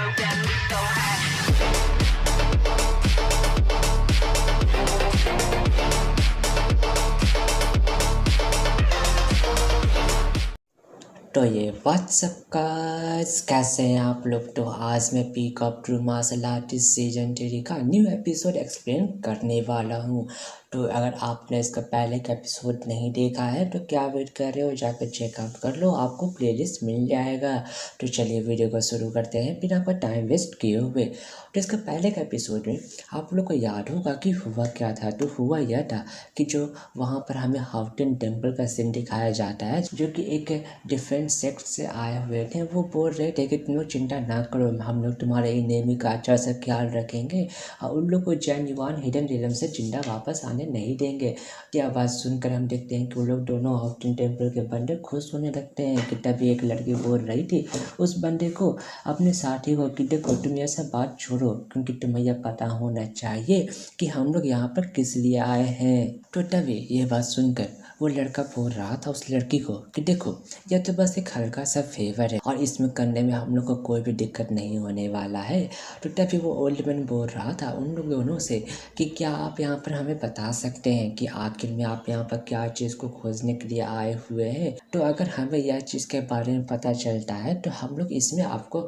तो ये WhatsApp guys, कैसे हैं आप लोग। तो आज मैं peak of true martial artist season 3 का न्यू एपिसोड एक्सप्लेन करने वाला हूँ। तो अगर आपने इसका पहले का एपिसोड नहीं देखा है तो क्या वेट कर रहे हो, जाकर चेकआउट कर लो, आपको प्लेलिस्ट मिल जाएगा। तो चलिए वीडियो को शुरू करते हैं बिना कोई टाइम वेस्ट किए हुए। तो इसका पहले का एपिसोड में आप लोग को याद होगा कि हुआ क्या था। तो हुआ यह था कि जो वहाँ पर हमें हाउटन टेम्पल का सीन दिखाया जाता है, जो कि एक डिफरेंट सेक्ट से आए हुए थे। वो बोल रहे थे कि तुम लोग चिंता ना करो, हम लोग तुम्हारे एनिमी का अच्छा से ख्याल रखेंगे और उन लोग को जेन्युइन हिडन रिलम से जिंदा वापस आने नहीं देंगे। यह आवाज़ सुनकर हम देखते हैं कि वो लोग दोनों हाउटन टेम्पल के बंदे खुश होने लगते हैं। कि तभी एक लड़की बोल रही थी उस बंदे को, अपने साथी को, कि देखो तुम ये सब बात छोड़ो, क्योंकि तुम्हें यह पता होना चाहिए कि हम लोग यहाँ पर किस लिए आए हैं। तो तभी ये बात सुनकर वो लड़का बोल रहा था उस लड़की को कि देखो यह तो बस एक हल्का सा फेवर है और इसमें करने में हम लोग को कोई भी दिक्कत नहीं होने वाला है। तो तभी वो ओल्ड मैन बोल रहा था उन लोग दोनों से कि क्या आप यहाँ पर हमें बता सकते हैं कि आखिर में आप यहाँ पर क्या चीज़ को खोजने के लिए आए हुए हैं। तो अगर हमें यह चीज़ के बारे में पता चलता है तो हम लोग इसमें आपको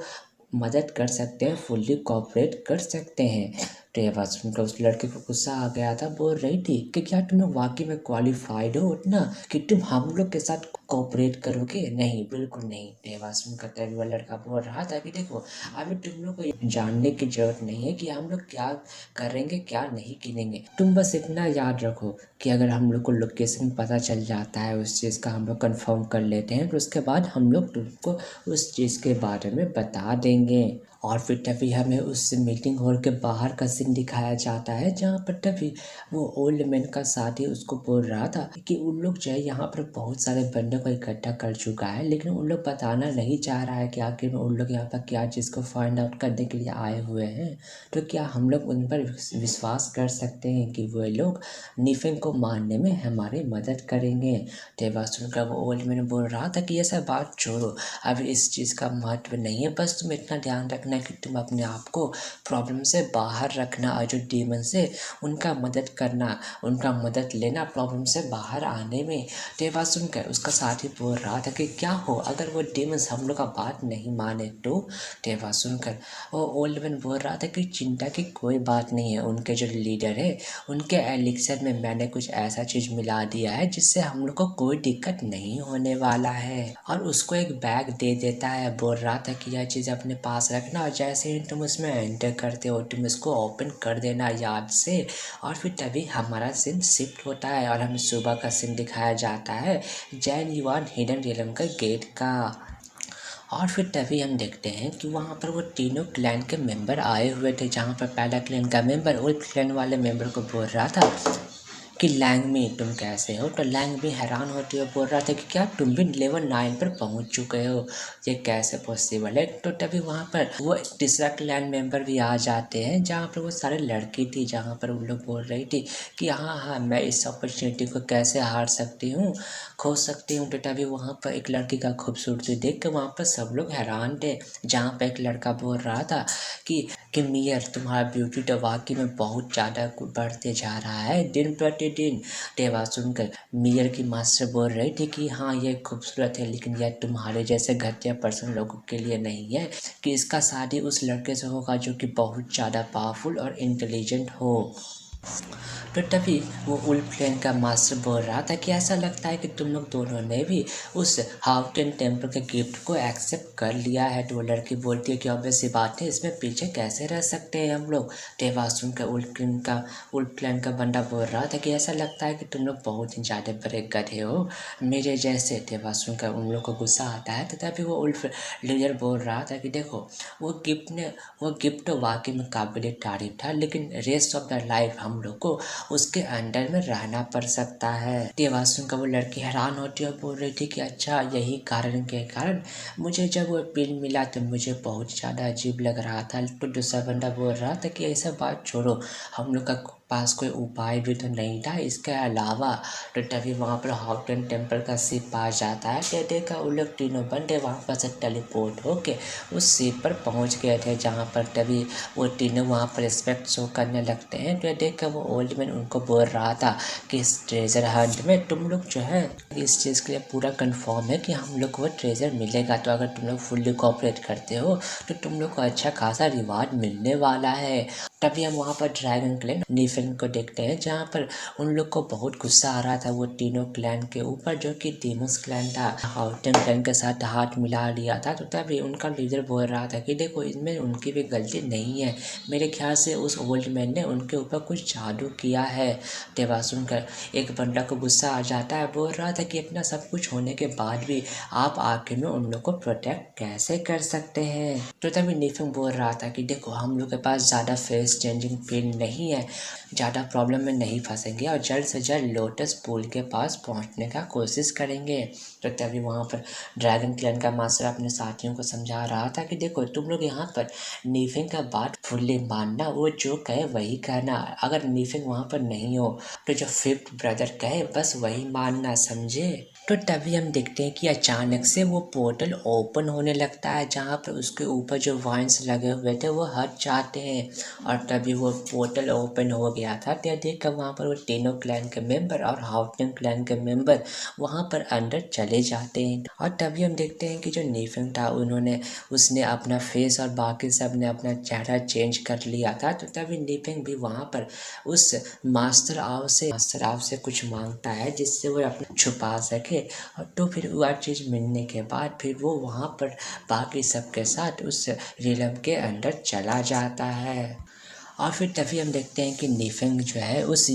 मदद कर सकते हैं, फुल्ली कोऑपरेट कर सकते हैं। तो ये बात सुनकर उस लड़के को गुस्सा आ गया था। बोल रही थी कि क्या तुम लोग वाकई में क्वालिफाइड हो उतना कि तुम हम लोग के साथ कोऑपरेट करोगे। नहीं, बिल्कुल नहीं। तो ये बात सुनकर तभी वो लड़का बोल रहा था कि देखो अभी तुम लोग को ये जानने की जरूरत नहीं है कि हम लोग क्या करेंगे क्या नहीं करेंगे। तुम बस इतना याद रखो कि अगर हम लोग को लोकेशन पता चल जाता है उस चीज़ का, हम लोग कंफर्म कर लेते हैं, तो उसके बाद हम लोग तुमको उस चीज़ के बारे में बता देंगे। और फिर तभी हमें उस मीटिंग हॉल के बाहर का सीन दिखाया जाता है, जहाँ पर तभी वो ओल्ड मैन का साथी उसको बोल रहा था कि उन लोग जो है यहाँ पर बहुत सारे बंदों को इकट्ठा कर चुका है, लेकिन उन लोग बताना नहीं चाह रहा है कि आखिर में उन लोग यहाँ पर क्या चीज़ को फाइंड आउट करने के लिए आए हुए हैं। तो क्या हम लोग उन पर विश्वास कर सकते हैं कि वो लोग निफिन को मारने में हमारी मदद करेंगे। तो बात सुनकर वो ओल्ड मैन बोल रहा था कि ये सब बात छोड़ो, अब इस चीज़ का महत्व नहीं है, बस तुम इतना ध्यान रखना कि तुम अपने आप को प्रॉब्लम से बाहर रखना और जो डीमन से उनका मदद करना, उनका मदद लेना प्रॉब्लम से बाहर आने में। तो ये बात सुनकर उसका साथी बोल रहा था कि क्या हो अगर वो डीमंस हम लोग का बात नहीं माने तो। ये बात सुनकर वो ओल्ड मैन बोल रहा था कि चिंता की कोई बात नहीं है, उनके जो लीडर है उनके एलिक्सर में मैंने कुछ ऐसा चीज़ मिला दिया है जिससे हम लोग को कोई दिक्कत नहीं होने वाला है। और उसको एक बैग दे देता है, बोल रहा था कि यह चीज़ अपने पास रखना और जैसे ही तुम उसमें एंटर करते हो तुम इसको ओपन कर देना याद से। और फिर तभी हमारा सीन शिफ्ट होता है और हमें सुबह का सीन दिखाया जाता है जेन्युइन हिडन रियलम का गेट का। और फिर तभी हम देखते हैं कि वहाँ पर वो तीनों क्लैन के मेंबर आए हुए थे, जहाँ पर पहला क्लैन का मेंबर उल्फ क्लैन वाले मेंबर को बोल रहा था कि लैंगमी तुम कैसे हो। तो लैंगमी हैरान होती हुए बोल रहा था कि क्या तुम भी लेवल 9 पर पहुंच चुके हो, ये कैसे पॉसिबल है। तो तभी वहाँ पर वो तीसरा क्लैन मेंबर भी आ जाते हैं, जहाँ पर वो सारे लड़की थी, जहाँ पर उन लोग बोल रही थी कि हाँ हाँ मैं इस अपॉर्चुनिटी को कैसे हार सकती हूँ, खो सकती हूँ। तो तभी वहाँ पर एक लड़की का खूबसूरती देख कर वहाँ पर सब लोग हैरान थे, जहाँ पर एक लड़का बोल रहा था कि मियर तुम्हारा ब्यूटी तो वाकई में बहुत ज़्यादा बढ़ते जा रहा है दिन प्रतिदिन। टेवा सुनकर मियर की मास्टर बोल रही थी कि हाँ ये खूबसूरत है, लेकिन यह तुम्हारे जैसे घटिया पर्सन लोगों के लिए नहीं है, कि इसका शादी उस लड़के से होगा जो कि बहुत ज़्यादा पावरफुल और इंटेलिजेंट हो। तो तभी वो उल्फ क्लैन का मास्टर बोल रहा था कि ऐसा लगता है कि तुम लोग दोनों ने भी उस हाउटन टेम्पल के गिफ्ट को एक्सेप्ट कर लिया है। तो वो लड़की बोलती है कि ऑब्वियस सी बात है, इसमें पीछे कैसे रह सकते हैं हम लोग। टेवा सुनकर उल्फ क्लैन का बंदा बोल रहा था कि ऐसा लगता है कि तुम लोग बहुत ही ज़्यादा बड़े गधे हो मेरे जैसे। टेवा सुनकर उन लोग को गुस्सा आता है। तो तभी वो उल्फ लीडर बोल रहा था कि देखो वो गिफ्ट तो वाकई में काबिल तारीफ था, लेकिन रेस्ट ऑफ द लाइफ हम लोग को उसके अंडर में रहना पड़ सकता है। ये बात सुनकर वो लड़की हैरान होती है और बोल रही थी कि अच्छा यही कारण के कारण मुझे जब वो पिल मिला तो मुझे बहुत ज़्यादा अजीब लग रहा था। तो दूसरा बंदा बोल रहा था कि ऐसा बात छोड़ो, हम लोग का पास कोई उपाय भी तो नहीं था इसके अलावा। तो तभी वहाँ पर हॉगटन टेम्पल का शिप आ जाता है। तो देखा उन लोग तीनों बंदे वहाँ पर से टेलीपोर्ट होके उस शिप पर पहुँच गए थे, जहाँ पर तभी वो तीनों वहाँ पर रिस्पेक्ट शो करने लगते हैं। तो देख कर वो ओल्ड मैन उनको बोल रहा था कि इस ट्रेजर हंट में तुम लोग जो है इस चीज़ के लिए पूरा कंफर्म है कि हम लोग को वो ट्रेजर मिलेगा। तो अगर तुम लोग फुल्ली कोऑपरेट करते हो तो तुम लोग को अच्छा खासा रिवार्ड मिलने वाला है। तभी हम वहाँ पर ड्रैगन क्लैन नीफिन को देखते हैं, जहाँ पर उन लोग को बहुत गुस्सा आ रहा था वो तीनों क्लैन के ऊपर, जो कि डेमोस क्लैन था। हाउटन क्लैन के साथ हाथ मिला लिया था। तो तभी उनका लीडर बोल रहा था कि देखो इसमें उनकी भी गलती नहीं है, मेरे ख्याल से उस ओल्ड मैन ने उनके ऊपर कुछ जादू किया है। ये बात सुनकर एक बंदा को गुस्सा आ जाता है, बोल रहा था कि इतना सब कुछ होने के बाद भी आप आखिर में उन लोग को प्रोटेक्ट कैसे कर सकते हैं। तो तभी नीफिंग बोल रहा था कि देखो हम लोग के पास ज़्यादा फेस चेंजिंग पेन नहीं है, ज़्यादा प्रॉब्लम में नहीं फंसेंगे और जल्द से जल्द लोटस पूल के पास पहुंचने का कोशिश करेंगे। तो तभी वहाँ पर ड्रैगन क्लैन का मास्टर अपने साथियों को समझा रहा था कि देखो तुम लोग यहाँ पर नीफिंग का बात फुल्ली मानना, वो जो कहे वही कहना। अगर नीफिंग वहाँ पर नहीं हो तो जो फिफ्थ ब्रदर कहे बस वही मानना, समझे। तो तभी हम देखते हैं कि अचानक से वो पोर्टल ओपन होने लगता है, जहाँ पर उसके ऊपर जो वाइन्स लगे हुए थे वो हट जाते हैं और तभी वो पोर्टल ओपन हो गया था। तो देख कर वहाँ पर वो तीनों क्लैन के मेंबर और हाउटन क्लैन के मेंबर वहाँ पर अंदर चले जाते हैं। और तभी हम देखते हैं कि जो नीफिंग था उसने अपना फेस और बाकी सब ने अपना चेहरा चेंज कर लिया था। तो तभी नीफिंग भी वहाँ पर उस मास्टर आव से कुछ मांगता है जिससे वो अपना छुपा सके। और तो फिर वह चीज़ मिलने के बाद फिर वो वहाँ पर बाकी सबके साथ उस रिलम के अंदर चला जाता है। और फिर तभी हम देखते हैं कि नीफिंग जो है उस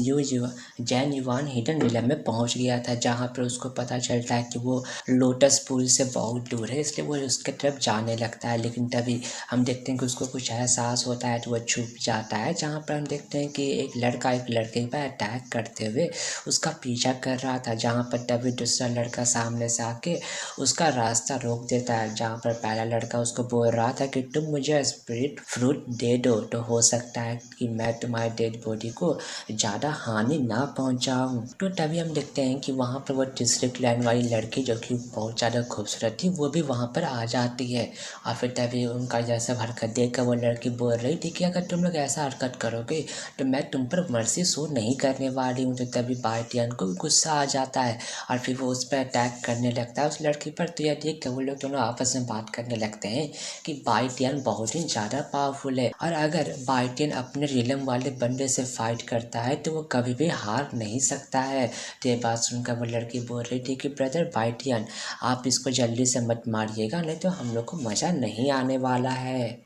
जैन युवान हिडन रिलम में पहुंच गया था, जहां पर उसको पता चलता है कि वो लोटस पूल से बहुत दूर है, इसलिए वो उसके तरफ जाने लगता है। लेकिन तभी हम देखते हैं कि उसको कुछ एहसास होता है तो वो छुप जाता है, जहाँ पर हम देखते हैं कि एक लड़का एक लड़के पर अटैक करते हुए उसका पीछा कर रहा था, जहाँ पर तभी दूसरा लड़का सामने से आके उसका रास्ता रोक देता है। जहाँ पर पहला लड़का उसको बोल रहा था कि तुम मुझे स्पिरिट फ्रूट दे दो तो हो सकता है कि मैं तुम्हारे डेड बॉडी को ज़्यादा हानि ना पहुंचाऊं। तो तभी हम देखते हैं कि वहाँ पर वो तीसरे क्लैन वाली लड़की जो कि बहुत ज़्यादा खूबसूरत थी वो भी वहाँ पर आ जाती है। और फिर तभी उनका जैसा हरकत देख कर वो लड़की बोल रही थी कि अगर तुम लोग ऐसा हरकत करोगे तो मैं तुम पर मर्सी शो नहीं करने वाली हूँ। तो तभी बाइटियन को भी गुस्सा आ जाता है और फिर वो उस पर अटैक करने लगता है उस लड़की पर। तो यह देख कर वो लोग दोनों आपस में बात करने लगते हैं कि बाइटियन बहुत ही ज़्यादा पावरफुल है और अगर बाइटियन अपने रिलम वाले बंदे से फाइट करता है तो वो कभी भी हार नहीं सकता है। तो ये बात सुनकर वो लड़की बोल रही थी कि ब्रदर बाइटियन आप इसको जल्दी से मत मारिएगा, नहीं तो हम लोग को मज़ा नहीं आने वाला है।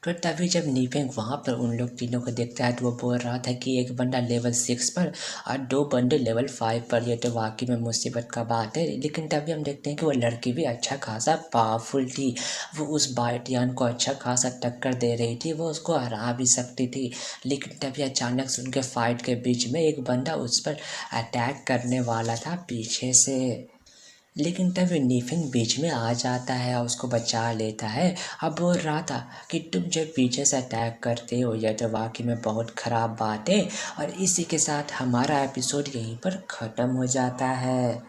तो तभी जब नीफिंग वहाँ पर उन लोग तीनों को देखता है तो वो बोल रहा था कि एक बंदा लेवल 6 पर और 2 बंदे लेवल 5 पर, ये तो वाकई में मुसीबत का बात है। लेकिन तभी हम देखते हैं कि वो लड़की भी अच्छा खासा पावरफुल थी, वो उस बाइटियन को अच्छा खासा टक्कर दे रही थी, वो उसको हरा भी सकती थी। लेकिन तभी अचानक से उनके फाइट के बीच में एक बंदा उस पर अटैक करने वाला था पीछे से। लेकिन तभी नीफिंग बीच में आ जाता है और उसको बचा लेता है। अब बोल रहा था कि तुम जब पीछे से अटैक करते हो यह तो वाकई में बहुत ख़राब बात है। और इसी के साथ हमारा एपिसोड यहीं पर ख़त्म हो जाता है।